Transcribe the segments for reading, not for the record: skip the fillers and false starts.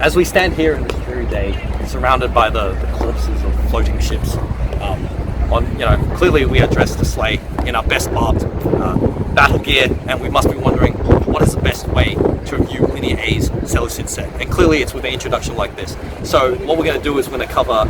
As we stand here in this dreary day, surrounded by the corpses of floating ships, clearly we are dressed to slay in our best barbed battle gear, and we must be wondering what is the best way to review Linear A's Seleucid set. And clearly it's with an introduction like this. So what we're going to do is we're going to cover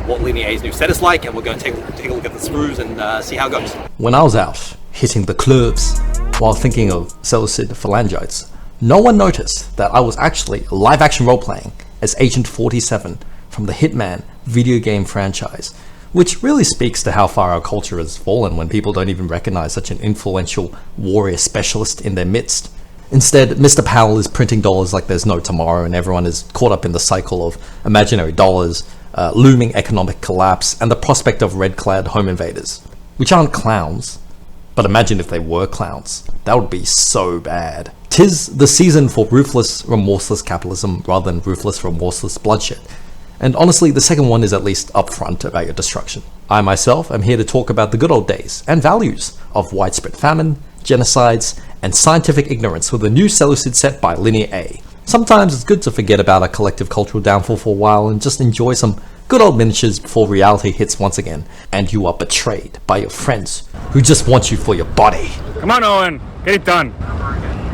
what Linear A's new set is like, and we're going to take a look at the screws and see how it goes. When I was out hitting the clubs while thinking of Seleucid Phalangites, no one noticed that I was actually live action role-playing as Agent 47 from the Hitman video game franchise, which really speaks to how far our culture has fallen when people don't even recognize such an influential warrior specialist in their midst. Instead, Mr. Powell is printing dollars like there's no tomorrow, and everyone is caught up in the cycle of imaginary dollars, looming economic collapse, and the prospect of red-clad home invaders, which aren't clowns. But imagine if they were clowns. That would be so bad. 'Tis the season for ruthless, remorseless capitalism rather than ruthless, remorseless bloodshed. And honestly, the second one is at least upfront about your destruction. I myself am here to talk about the good old days and values of widespread famine, genocides, and scientific ignorance with a new Seleucid set by Linear A. Sometimes it's good to forget about our collective cultural downfall for a while and just enjoy some good old miniatures before reality hits once again, and you are betrayed by your friends who just want you for your body. Come on, Owen, get it done.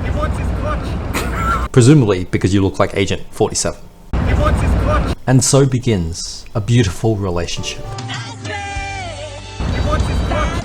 He wants his clutch. Presumably because you look like Agent 47. He wants his clutch. And so begins a beautiful relationship. He wants his clutch.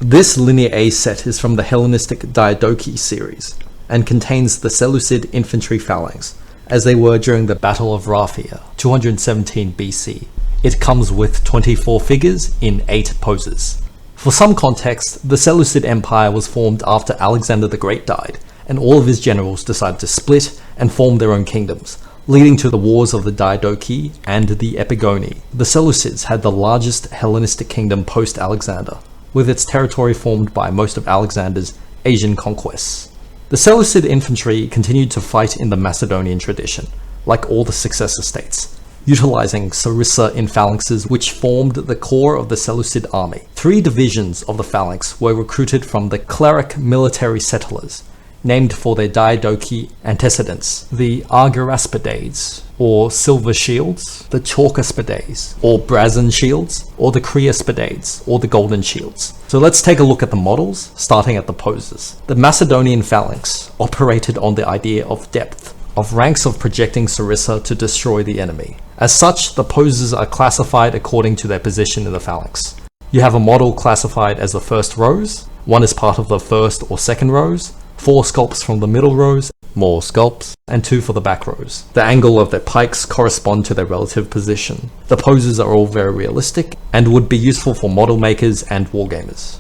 This Linear A set is from the Hellenistic Diadochi series and contains the Seleucid Infantry Phalanx, as they were during the Battle of Raphia, 217 BC. It comes with 24 figures in 8 poses. For some context, the Seleucid Empire was formed after Alexander the Great died, and all of his generals decided to split and form their own kingdoms, leading to the Wars of the Diadochi and the Epigoni. The Seleucids had the largest Hellenistic kingdom post-Alexander, with its territory formed by most of Alexander's Asian conquests. The Seleucid infantry continued to fight in the Macedonian tradition, like all the successor states, utilizing sarissa in phalanxes which formed the core of the Seleucid army. 3 divisions of the phalanx were recruited from the cleric military settlers, named for their Diadochi antecedents, the Argyraspidades, or Silver Shields, the Chalcaspidades, or Brazen Shields, or the Creaspidades, or the Golden Shields. So let's take a look at the models, starting at the poses. The Macedonian phalanx operated on the idea of depth, of ranks of projecting sarissa to destroy the enemy. As such, the poses are classified according to their position in the phalanx. You have a model classified as the first rows, one is part of the first or second rows, 4 sculpts from the middle rows, more sculpts, and 2 for the back rows. The angle of their pikes correspond to their relative position. The poses are all very realistic and would be useful for model makers and wargamers.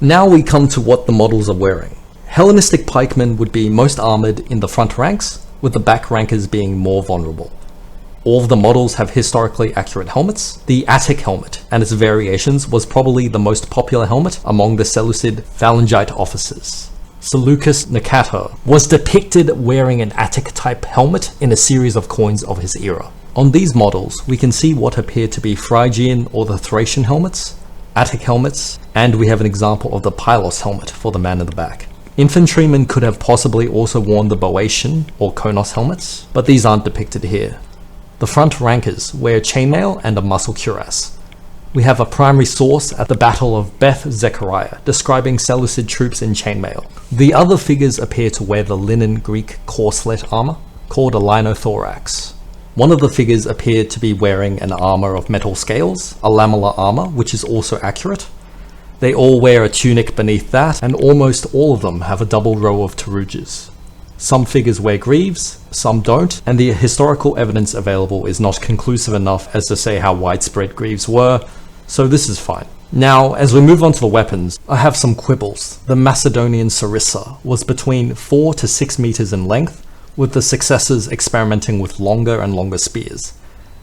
Now we come to what the models are wearing. Hellenistic pikemen would be most armored in the front ranks, with the back rankers being more vulnerable. All of the models have historically accurate helmets. The Attic helmet and its variations was probably the most popular helmet among the Seleucid Phalangite officers. Seleucus Nicator was depicted wearing an Attic-type helmet in a series of coins of his era. On these models, we can see what appear to be Phrygian or the Thracian helmets, Attic helmets, and we have an example of the Pylos helmet for the man in the back. Infantrymen could have possibly also worn the Boeotian or Konos helmets, but these aren't depicted here. The front rankers wear chainmail and a muscle cuirass. We have a primary source at the Battle of Beth Zechariah, describing Seleucid troops in chainmail. The other figures appear to wear the linen Greek corselet armor, called a linothorax. One of the figures appeared to be wearing an armor of metal scales, a lamellar armor, which is also accurate. They all wear a tunic beneath that, and almost all of them have a double row of taruges. Some figures wear greaves, some don't, and the historical evidence available is not conclusive enough as to say how widespread greaves were, so this is fine. Now, as we move on to the weapons, I have some quibbles. The Macedonian sarissa was between 4 to 6 meters in length, with the successors experimenting with longer and longer spears.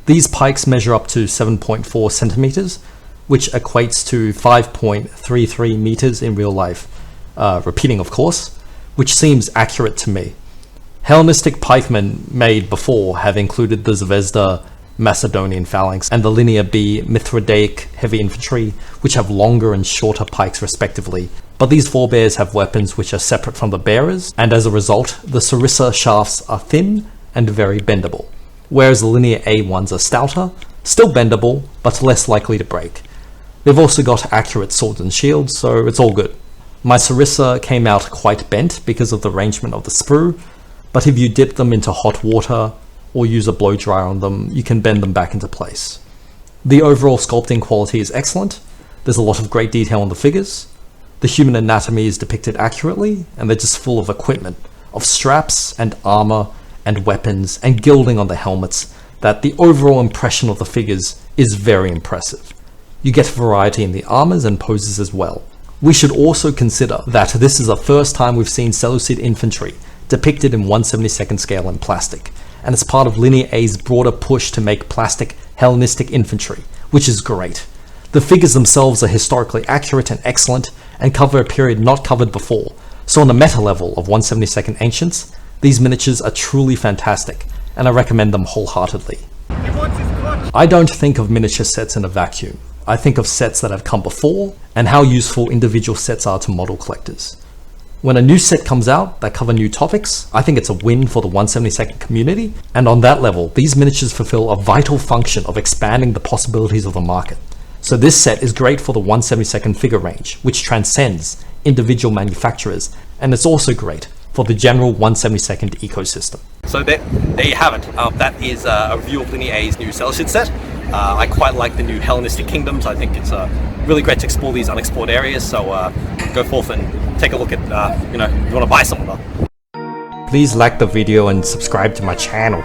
These pikes measure up to 7.4 centimeters, which equates to 5.33 meters in real life, repeating of course, which seems accurate to me. Hellenistic pikemen made before have included the Zvezda, Macedonian Phalanx, and the Linear B Mithridaic Heavy Infantry, which have longer and shorter pikes respectively. But these forebears have weapons which are separate from the bearers, and as a result, the Sarissa shafts are thin and very bendable, whereas the Linear A ones are stouter, still bendable, but less likely to break. They've also got accurate swords and shields, so it's all good. My Sarissa came out quite bent because of the arrangement of the sprue, but if you dip them into hot water or use a blow dryer on them, you can bend them back into place. The overall sculpting quality is excellent. There's a lot of great detail on the figures. The human anatomy is depicted accurately, and they're just full of equipment, of straps and armor and weapons and gilding on the helmets, that the overall impression of the figures is very impressive. You get variety in the armors and poses as well. We should also consider that this is the first time we've seen Seleucid infantry depicted in 1/72nd scale in plastic, and it's part of Linear A's broader push to make plastic Hellenistic infantry, which is great. The figures themselves are historically accurate and excellent, and cover a period not covered before, so on a meta level of 1/72nd Ancients, these miniatures are truly fantastic, and I recommend them wholeheartedly. He wants his clutch. I don't think of miniature sets in a vacuum. I think of sets that have come before, and how useful individual sets are to model collectors. When a new set comes out that cover new topics, I think it's a win for the 1/72nd community, and on that level, these miniatures fulfill a vital function of expanding the possibilities of the market. So this set is great for the 1/72nd figure range, which transcends individual manufacturers, and it's also great for the general 1/72nd ecosystem. So there you have it. That is a review of Linear A's new Seleucid set. I quite like the new Hellenistic kingdoms. I think it's really great to explore these unexplored areas. So go forth and take a look at, if you want to buy some of them. Please like the video and subscribe to my channel.